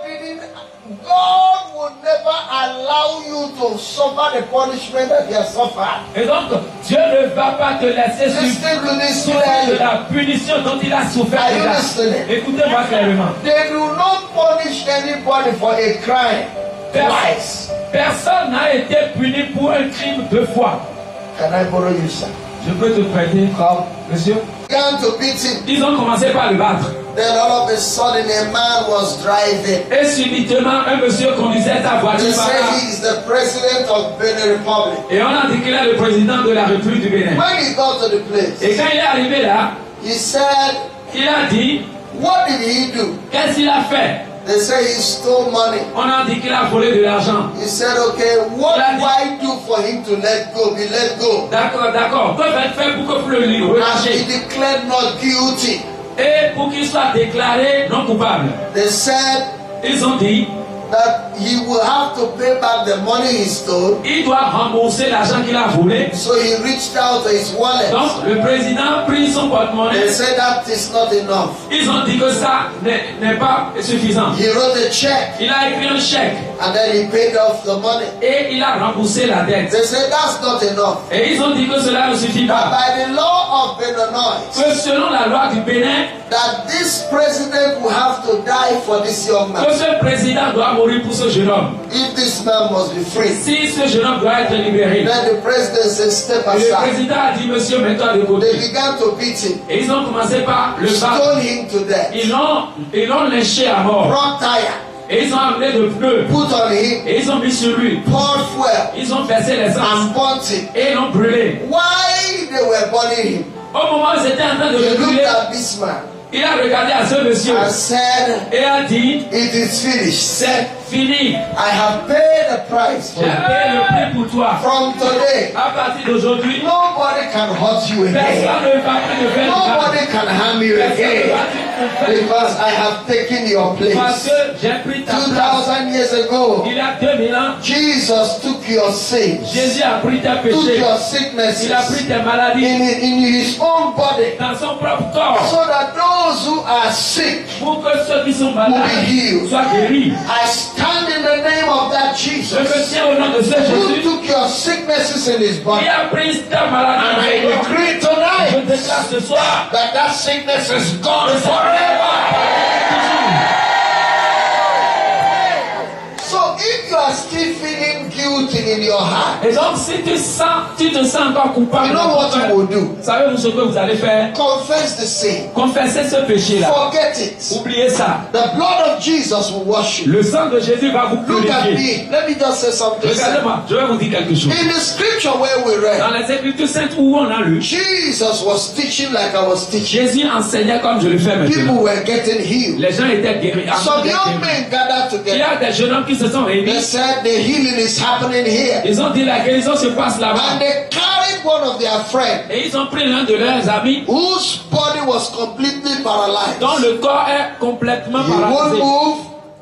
will never allow you to suffer the punishment that he has suffered. et donc Dieu ne va pas te laisser Listen to this souffrir de clearly. la punition dont il a souffert Are you déjà. listening? Écoutez-moi clairement. They do not punish anybody for a crime twice. Personne n'a été puni pour un crime deux fois. Can I borrow you, sir? Je peux te prêter, Come. monsieur. Began to beat him. Ils ont commencé par le battre. Then all of a sudden a man was driving. Et subitement, un monsieur conduisait sa They voiture par said là. he is the president of Benin Republic. Et on a dit qu'il est le président de la République du Bénin. When he got to the place, Et quand il est arrivé là, he said, il a dit, what did he do? qu'est-ce qu'il a fait? They say he stole money. On a dit qu'il a volé de l'argent. He said, okay, what do I do for him to be let go? D'accord, d'accord. Que vais-je faire pour que vous le lui And he relâchez? declared not guilty. Et pour qu'il soit déclaré non coupable. They said Ils ont dit, that he will have to pay back the money he stole. il doit rembourser l'argent qu'il a volé. So he reached out to his wallet. Donc, le président prit son porte-monnaie. They said that is not enough. Ils ont dit que ça n'est pas suffisant. He wrote a check Il a écrit un chèque and then he paid off the money. et il a remboursé la dette. They said that's not enough. Et ils ont dit que cela ne suffit But pas. by the law of Benin, Que selon la loi du Bénin, that this president will have to die for this young que man. ce président doit mourir pour ce jeune homme. If this man must be free, Si ce jeune homme doit être libéré. then the president said, step Et le aside. président a dit, monsieur, mets-toi de They côté. began to beat him, Et ils ont commencé par le battre. stone him to death, Ils l'ont lynché à mort. brought tire, Et ils ont amené de pneus. put on him, Et ils ont mis sur lui. poured fuel, Ils ont versé l'essence. and burnt him. Et ils l'ont brûlé. Why they were burning him? Au moment où c'était en train de He looked reculer, at this man il a regardé à ce monsieur and said, et a dit, "It is finished. c'est fini. I have paid the price for J'ai you. payé le prix pour toi. From today, À partir d'aujourd'hui, nobody can hurt you again. personne ne va plus te faire du mal. Nobody can harm you Personne ne again. va plus te faire du mal. Because I have taken your Parce place. que j'ai pris ta place. 2000 years ago, Il y a 2000 ans, Jesus took your sins, Jésus a pris tes took péchés. your Il a pris sicknesses tes maladies in his own body, dans son propre corps. so that those who are sick Pour que ceux qui sont malades will be healed. soient guéris. I stand in the name of that Je me Jesus tiens au nom de ce who Jésus took your sicknesses in his body. qui a pris ta maladie And I dans son corps. decree Je tonight déclare ce soir that that sickness is gone forever. So if you are still feeling guilty in your heart, Et donc, si tu te sens encore coupable, you know what you will do? savez-vous ce que vous allez faire? Confess the sin. Confessez ce péché-là. Forget it. Oubliez ça. The blood of Jesus will wash you. Le sang de Jésus va vous Look at purifier. me. Let me just say something. Regardez-moi, je vais vous dire quelque chose. In the scripture where we Dans read, les Écritures saintes où on a lu, Jesus was teaching like I was teaching. Jésus enseignait comme je le fais People maintenant. were getting healed. Les gens étaient guéris. Some young men gathered Il y together. a des jeunes hommes qui se sont They réunis. said the healing is happening here. Ils ont dit la guérison se passe là-bas. And they carried one of their friends Et ils ont pris l'un de leurs amis whose body was completely paralyzed. dont le corps est complètement He won't paralysé. move,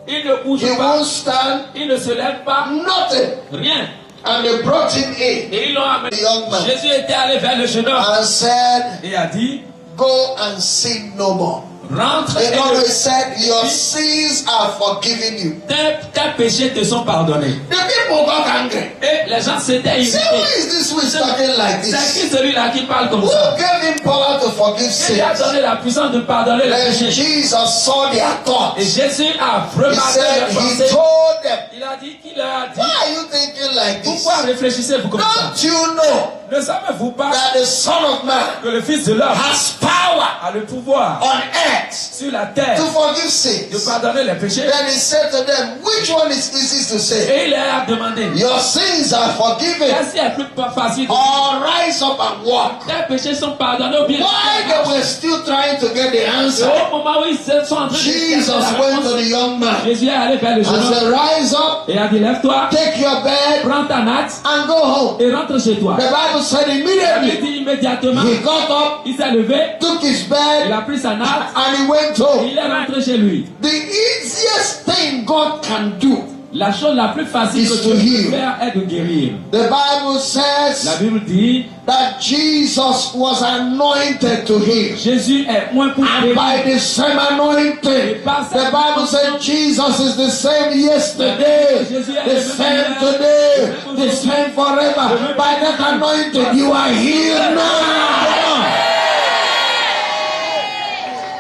Il ne bouge he pas. won't stand, Il ne se lève pas. nothing. Rien. And they brought him in Et ils l'ont amené. The young man. Jésus était allé vers le jeune homme and said, et a dit, "Go and sin no more." rentre He et always said, "Your sins are forgiven you." tes péchés te sont pardonnés. The people got angry. Et les gens s'étaient Say, who irrités. is this who is talking like C'est this? qui celui-là qui parle comme Who ça? gave him power to forgive Qui lui a sins? donné la puissance de pardonner les Then péchés? Jesus saw their Et thoughts. Jésus a He remarqué said, leurs he pensées. told them, Il a dit qu'il leur a dit, "Why are you thinking like this? pourquoi réfléchissez-vous comme ça? Don't you know Ne savez-vous pas that the Son of Man que le Fils de l'homme has power a le pouvoir on earth sur la terre to forgive de sins?" pardonner les péchés? Then he said to them, "Which one is easy to say? Et il leur a demandé, Your sins are forgiven, qu'est-ce qui est plus facile? or rise up and walk?" Tes péchés sont pardonnés ou bien? While they were still trying to get the Et answer, au moment où ils se sont en train de chercher Jesus la went to réponse, the young man Jésus est allé vers le jeune and homme said, "Rise up, et a dit, lève-toi, take your bed, prends ta natte and go home." et rentre chez toi. The Bible said La Bible immediately dit immédiatement, he got up, il s'est levé, took his il bed, a pris sa natte and he went et home. il est rentré chez lui. The easiest thing God can do, La chose la plus facile Is que to Dieu heal. peut faire est de guérir. the Bible La says Bible dit, that Jesus was anointed to heal. Jésus est moins pour And by guérir. the same anointing, the Bible said Jesus is the same yesterday, the same today, the same forever. By that anointing, you are healed now.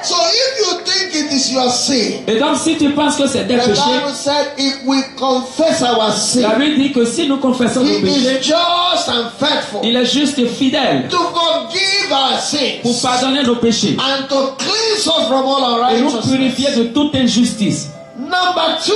So if you think it is your sin, Et donc si tu penses que c'est des the péchés, Bible said if we confess our la sin, Bible dit que si nous confessons nos He péchés, is just and faithful il est juste et fidèle to forgive our pour sins pardonner nos péchés and to cleanse us from all et nous unrighteousness. purifier de toute injustice. Number 2,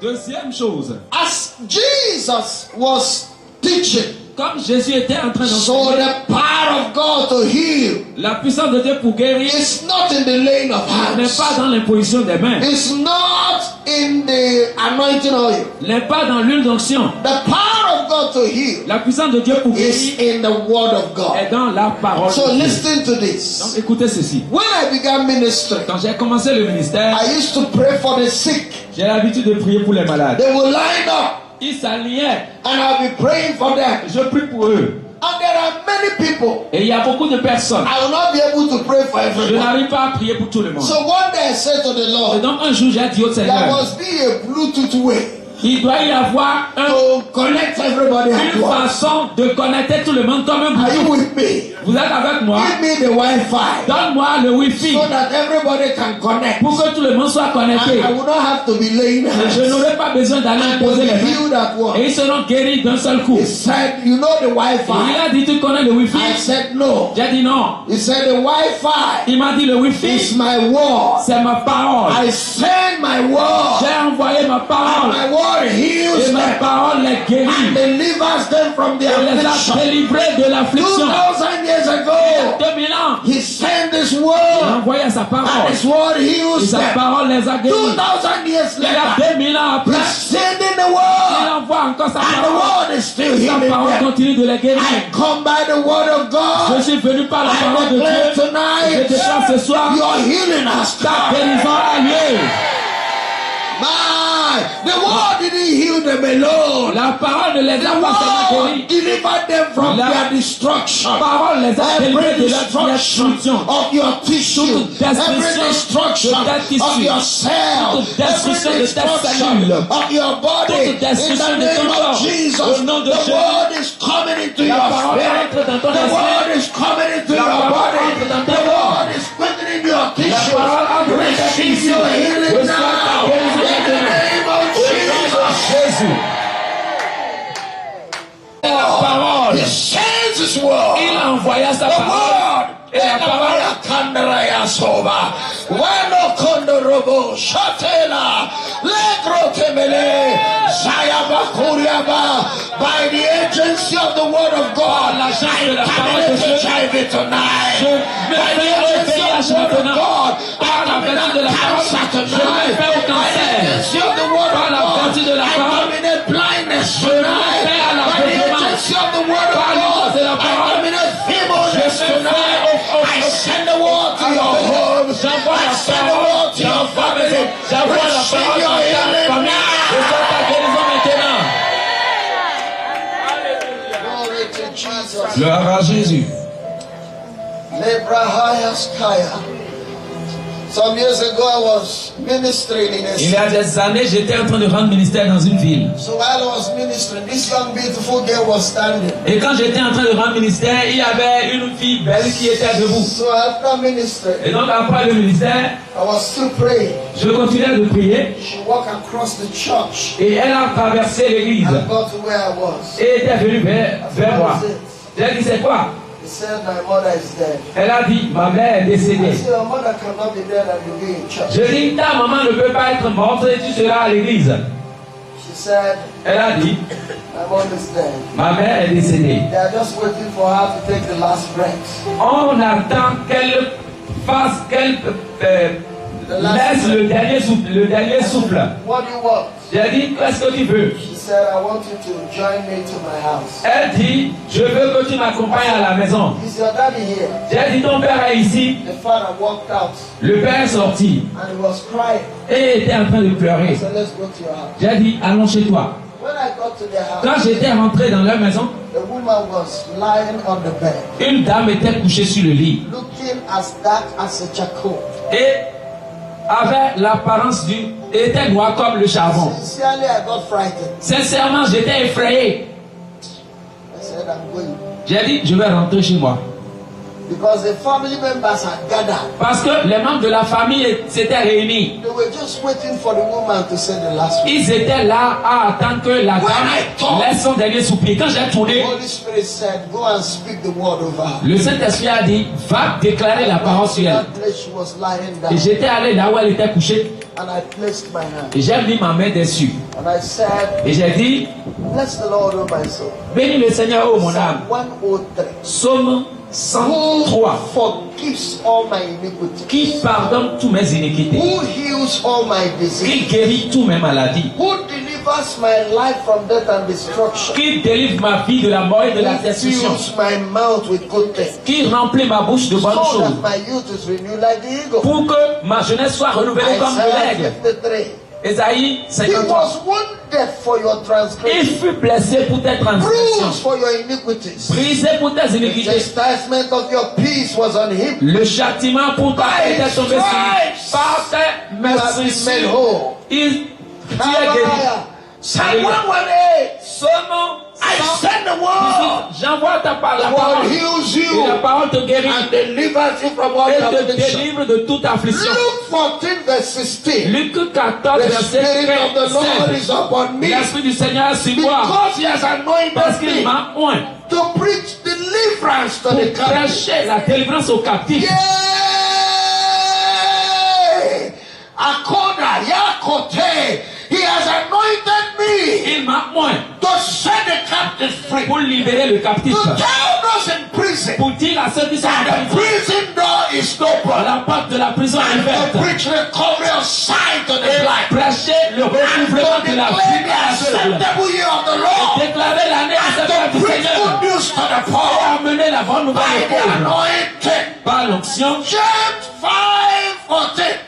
Deuxième chose, as Jesus was teaching, comme Jésus était en train so d'enseigner, the power of God to heal la puissance de Dieu pour guérir is not in the laying of n'est hands. pas dans l'imposition des mains, It's not in the anointing oil. n'est pas dans l'huile d'onction. The power of God to heal La puissance de Dieu pour is guérir in the word of God. est dans la parole So de Dieu. listen to Donc this. écoutez ceci. When I began ministry, Quand j'ai commencé le ministère, I used to pray for the sick. j'ai l'habitude de prier pour les malades. They will line up Ils s'alignaient. and I'll be praying for them. Je prie pour eux. And there are many people. Et il y a beaucoup de personnes. I will not be able to pray for Je everyone. n'arrive pas à prier pour tout le monde. So one day I said to the Et Lord, donc un jour j'ai dit au there Seigneur, must be a Bluetooth way il doit y avoir to connect everybody at une once. façon de connecter tout le monde comme un Are you bouton. with me? Vous êtes avec moi? Give me the Wi-Fi Donne-moi le Wi-Fi so that everybody can connect. pour que tout le monde soit And connecté. I will not have to be laying Et je hands. n'aurai pas besoin d'aller And they imposer will les be mains. healed at Et once. ils seront guéris d'un seul coup. He said, you know the Et il Wi-Fi? a dit, tu connais le I Wi-Fi? said, no. J'ai dit non. He said, the Wi-Fi Il m'a dit le is Wi-Fi, my word. c'est ma parole. I send my word. J'ai envoyé ma And parole. my word word heals Et ma them parole les and guérit. delivers them from their Elle les a affliction. délivrés de l'affliction. 2000 years Il y a ago, 2000 ans, he sent his il a word envoyé sa and parole. his word Et heals sa them. parole les a guéris. 2000 years Il y a later, 2000 ans après, he's sending the il word envoie encore sa and the parole. word is still Sa healing parole them. continue de les guérir. I come by the word of Je God. suis venu par la I parole de declare Dieu. Je tonight, déclare ce soir, your healing has ta come. guérison a lieu. The word didn't heal them alone. La parole ne les The a pas seulement word guéris. delivered them from La their destruction. La parole les a délivrés Every de la destruction destruction. of your tissue, Toute every destruction destruction de ta of tissu. your cell, Toute destruction every de ta destruction cellule. of your body, Toute in the destruction de name ton of corps. Jesus, Au nom de the Jésus. word is coming into La your parole spirit. entre dans ton The esprit. word is coming into La your parole body. entre dans ton The corps. word is quickening your tissues. parole entre dans ta Receive tissu. your healing Reçois ta now. guérison In the maintenant. name of Jesus. Jésus. La parole. He sends his word. Il a envoyé sa The parole. word. Et la parole. Kandaraya soba. Wano kondorobo shatela. Legro temele. Zayabakuriaba. By the agency of the word of God, La I chance de la parole de terminate Dieu. HIV tonight. Je By the mets fin au agency VIH of the word of maintenant. God, Par la I vertu de terminate la parole, cancer je tonight. mets fin au By the cancer. agency of the word Par of la God, vertu de la I parole, terminate blindness je mets tonight. fin à By the l'aveuglement. agency of the word of Par l'usage God, de la I parole, terminate je feebleness mets fin tonight. I send the word to your homes. J'envoie I la send the parole word to your dans ta family. maison. J'envoie la Receive parole your dans ta healing famille. now. Reçois ta guérison maintenant. Glory to Jesus. Gloire à Jésus. Lebrahayaskaya. Some years ago, I was ministering in a Il y a city. des années, j'étais en train de rendre ministère dans une ville. So while I was ministering, this young beautiful girl was standing. Et quand j'étais en train de rendre ministère, il y avait une fille belle qui était debout. So after ministering, Et donc après le ministère, I was still praying. je continuais de prier She walked across the church et elle a traversé l'église and got to where I was. et était venue vers moi. J'ai dit c'est quoi? He said, my mother is dead. Elle a dit ma mère est I décédée. said, your mother cannot be dead and you'll be in church. Je dis ta maman ne peut pas être morte et tu seras à l'église. She said, Elle a dit my mom is dead. ma mère est décédée. They are just waiting for her to take the last breath. On attend qu'elle fasse, qu'elle laisse le dernier souffle. What do you want? J'ai dit qu'est-ce que tu veux? She said, I want you to join me to my house. Elle dit je veux que tu m'accompagnes à la maison. Is your daddy here? J'ai dit ton père est ici. The father walked out Le père est sorti and he was crying. et était en train de I pleurer. said, let's go to your house. J'ai dit allons chez toi. When I got to their Quand house, j'étais rentré dans leur maison, the woman was lying on the bed, une dame était couchée sur le lit looking as dark as a charcoal. et avait l'apparence était noire comme le charbon. Sincerely, I got frightened. Sincèrement, j'étais effrayé. I said, I'm going. J'ai dit je vais rentrer chez moi. Because the family members had gathered. Parce que les membres de la famille s'étaient réunis. They were just waiting for the woman to say the last word. Ils étaient là à attendre que la dame laisse son dernier soupir. Quand j'ai The tourné, Holy Spirit said, go and speak the word over her. le Saint-Esprit a dit va déclarer la parole sur elle. That place she was lying Et down, j'étais allé là où elle était couchée and I placed my hand. et j'ai mis ma main dessus. And I said, Et j'ai dit bless the Lord, O my soul. bénis le Seigneur, ô mon âme. Psalm 103. Psaume Who 103 forgives all my iniquities. qui pardonne tous mes iniquités, Who heals all my disease. qui guérit tous mes maladies, Who delivers my life from death and destruction. qui délivre ma vie de la mort et de la Who destruction, fills my mouth with good things. qui remplit ma bouche de bonnes So choses, that my youth is renewed like the eagle. pour que ma jeunesse soit renouvelée comme Isaiah l'aigle. 53. Ésaïe He 53. was wounded for your Il transgression, fut blessé pour tes bruised transgressions, for your iniquities. brisé pour tes The iniquités. chastisement of your peace was on him. Le châtiment pour ta paix est tombé sur lui. Par tes You have been made meurtrissures, whole. tu es guéri. Hallelujah. Psalm 118. Seulement I send the word. j'envoie ta parole. The La word parole heals et la you parole te guérit and delivers you from all et your te affliction. délivre de toute affliction. Luke 14 verse 16. Luc 14, The verset Spirit of the Lord 15. is upon me L'Esprit du Seigneur est sur moi because He has parce anointed qu'il me m'a oint to preach deliverance to pour the captive. prêcher la délivrance aux captifs. Yay! Akoda, Yakote. He has anointed me moins to set the captives free. pour libérer le captif. To tell those in prison Pour dire à ceux qui sont that en the prison, prison door is open. la porte de la prison est And to ouverte. preach recovery of sight to the blind. Prêcher le And to recouvrement de la declare vie the à l'aveugle. acceptable year of the Lord. Déclarer l'année And acceptable to du preach Seigneur. good news to the Et poor. amener la bonne nouvelle By aux the pauvres. anointing. Par l'onction. James 5:14.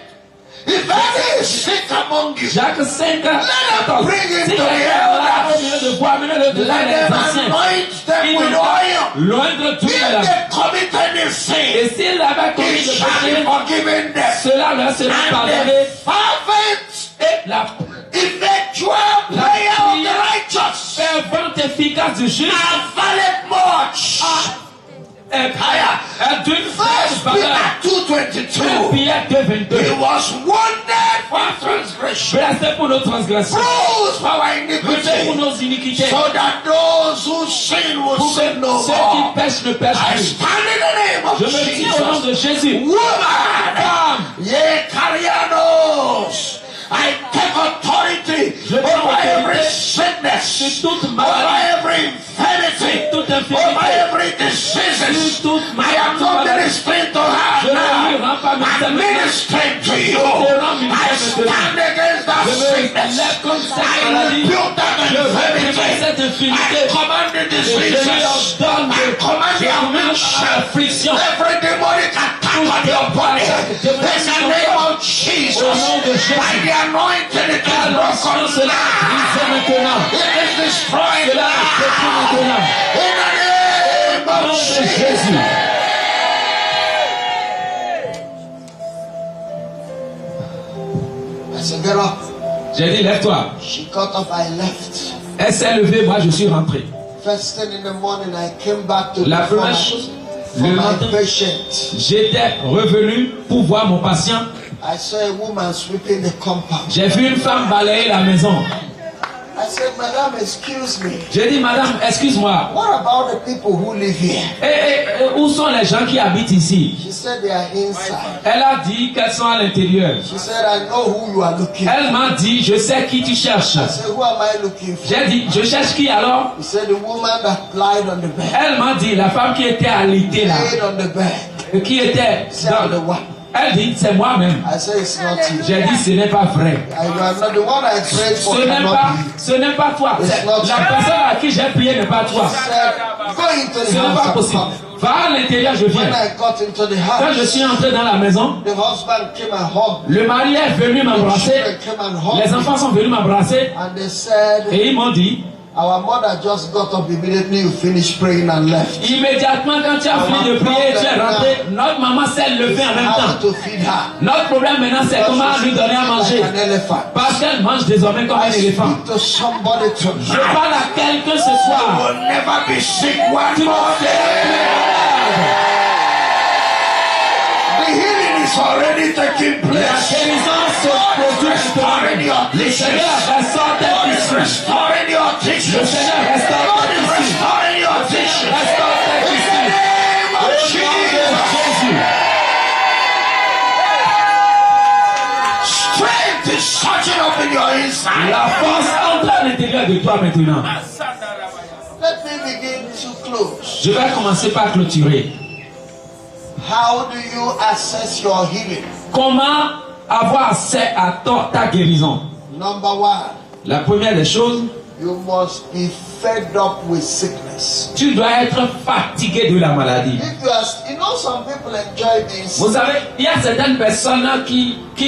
If any is sick among you, Jacques 5, them 14. bring him Si to the quelqu'un est malade au milieu de vous, amenez-le devant let les them anciens. anoint them Il with doit oil. loindre tout If cela. they commit any sin, Et s'il avait commis it le shall be péché, forgiven them. cela leur sera And pardonné. the fervent, Et la effectual prayer of the righteous fervente efficace du juste availeth much. est d'une First forte valeur. Peter 2:22. Pierre 2:22. He was wounded for our transgression, Blessé pour nos transgressions, bruised for our blessé pour iniquity, nos iniquités, so that those who sin will pour que sin no ceux more. qui pêchent ne pêchent I plus. stand in the name of Je me dis au nom Jesus. de Jésus, Woman, femme, ye Carianos, I take authority Je prends over autorité every sickness, sur toute over maladie, every infirmity, toute over infirmité, every disease. sur toute I am not maladie. ministering to Je her ne lui now. rends pas ministère I'm maintenant. ministering to you. Je te rends I ministère maintenant. stand against that Je me sickness. lève contre cette I maladie. rebuke that Je réprime infirmity. cette infirmité. I command the Et je diseases. lui ordonne I command the affliction. affliction. Every demonic attack on your body. In the name of Jesus. Au nom de Jésus. By the anointing it is L'onction broken cela brisé now. maintenant. It is destroyed Cela est détruit now. maintenant. In the name Au nom of de Jesus. Jésus. I said, get up. J'ai dit, lève-toi. She got up, I left. Elle s'est levée, moi je suis rentré. First thing in the morning, I came back to La look for première my, chose, for le my matin, patient. j'étais revenu pour voir mon patient. I saw a woman sweeping the compound. J'ai vu une femme balayer la maison. I said, Madam, excuse me. J'ai dit, madame, excuse-moi. What about the people who live here? Où sont les gens qui habitent ici? She said they are inside. Elle a dit qu'elles sont à l'intérieur. She said, I know who you are looking for. Elle m'a dit, je sais qui tu cherches. I said, who am I looking for? J'ai dit, je cherche qui alors? He said, the woman that lied on the bed. Elle m'a dit, la femme qui était alitée là, Laid on the bed. qui était Said, I'm the dans... one. Elle dit, c'est moi-même. I said, it's not you. J'ai dit, ce n'est pas vrai. You are not the one I prayed for. Ce n'est pas toi. La personne à qui j'ai prié n'est pas toi. Said, go into Ce the n'est pas house. possible. Va à l'intérieur, je When viens. I got into the Quand je house, suis entré dans la maison, the husband came and hugged me. le mari est venu The m'embrasser. children came and hugged Les me. enfants sont venus m'embrasser. And they said, Et ils m'ont dit, our mother just got up immediately you finished praying and left. immédiatement quand tu as fini de prier, tu es rentré. Notre maman s'est levée en même How temps. to feed her. Notre problème maintenant, c'est comment lui donner à manger. Like an elephant. Parce qu'elle mange désormais comme un I éléphant. speak to somebody Je tonight. parle à quelqu'un ce You soir. will never be sick one Tu ne more seras day. plus malade. The healing is already taking La place. guérison se produit Restoring maintenant. your Le tissues. Seigneur restaure tes God is tissus. restoring your tissues. Le Seigneur restaure God tes is tissus. restoring your tissues. Restaure tes In the tissus. name Au of nom de Jesus. Jésus. Strength is surging up in your inside. La force entre à l'intérieur de toi maintenant. Let me begin to close. Je vais commencer par clôturer. How do you assess your healing? Comment avoir accès à ta guérison? Number one, La première des choses, you must be fed up with sickness. tu dois être fatigué de la maladie. If you are, you know, some people enjoy being sick. Vous savez, il y a certaines personnes qui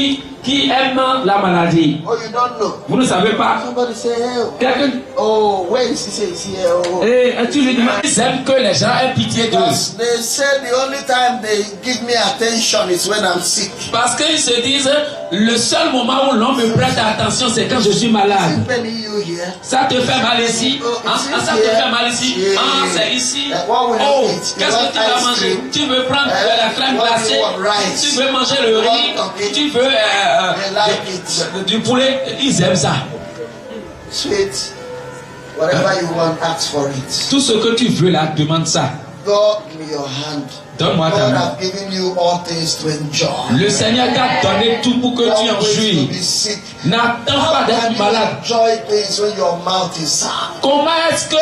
aiment la maladie. Oh, you don't know. Vous ne savez pas. Somebody say, hey, Quelqu'un, oh, where is he? Say, he's here. Oh. et tu lui demandes, ils aiment que les gens aient pitié d'eux. Because they said the only time they give me attention is when I'm sick. Parce qu'ils se disent, le seul moment où l'on me prête attention, c'est quand je suis malade. Is Penny you here? Ça te fait mal ici. Ah, ça te fait mal ici. Ah, c'est ici. Oh, qu'est-ce que tu vas manger? Tu veux prendre de la crème glacée? Tu veux manger le riz? Tu veux du poulet? Ils aiment ça. Sweet, whatever you want, ask for it. Tout ce que tu veux là, demande ça. God, give me your hand. Donne-moi ta God, main. I've given you all things to enjoy. Le Seigneur t'a donné tout pour que tu en Don't wait to jouis. be sick. N'attends How pas can d'être you malade. enjoy things when your mouth is sad? Comment est-ce que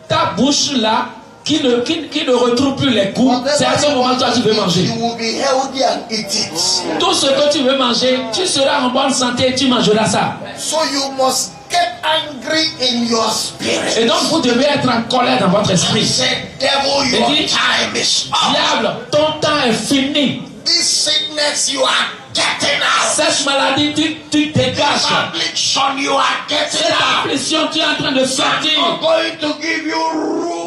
ta bouche là, qui ne retrouve plus les goûts, c'est à ce moment que toi tu veux manger. You will be healthy and eat it. Tout ce que tu veux manger, tu seras en bonne santé et tu mangeras ça. So you must get angry in your spirit. Et donc vous devez être en colère dans votre esprit. Say, devil, Et your dit, time is up. diable, ton temps est fini. This sickness you are getting out. Cette maladie, tu dégages. This affliction you are getting Cette out. affliction, tu es en train de sortir. I'm going to give you room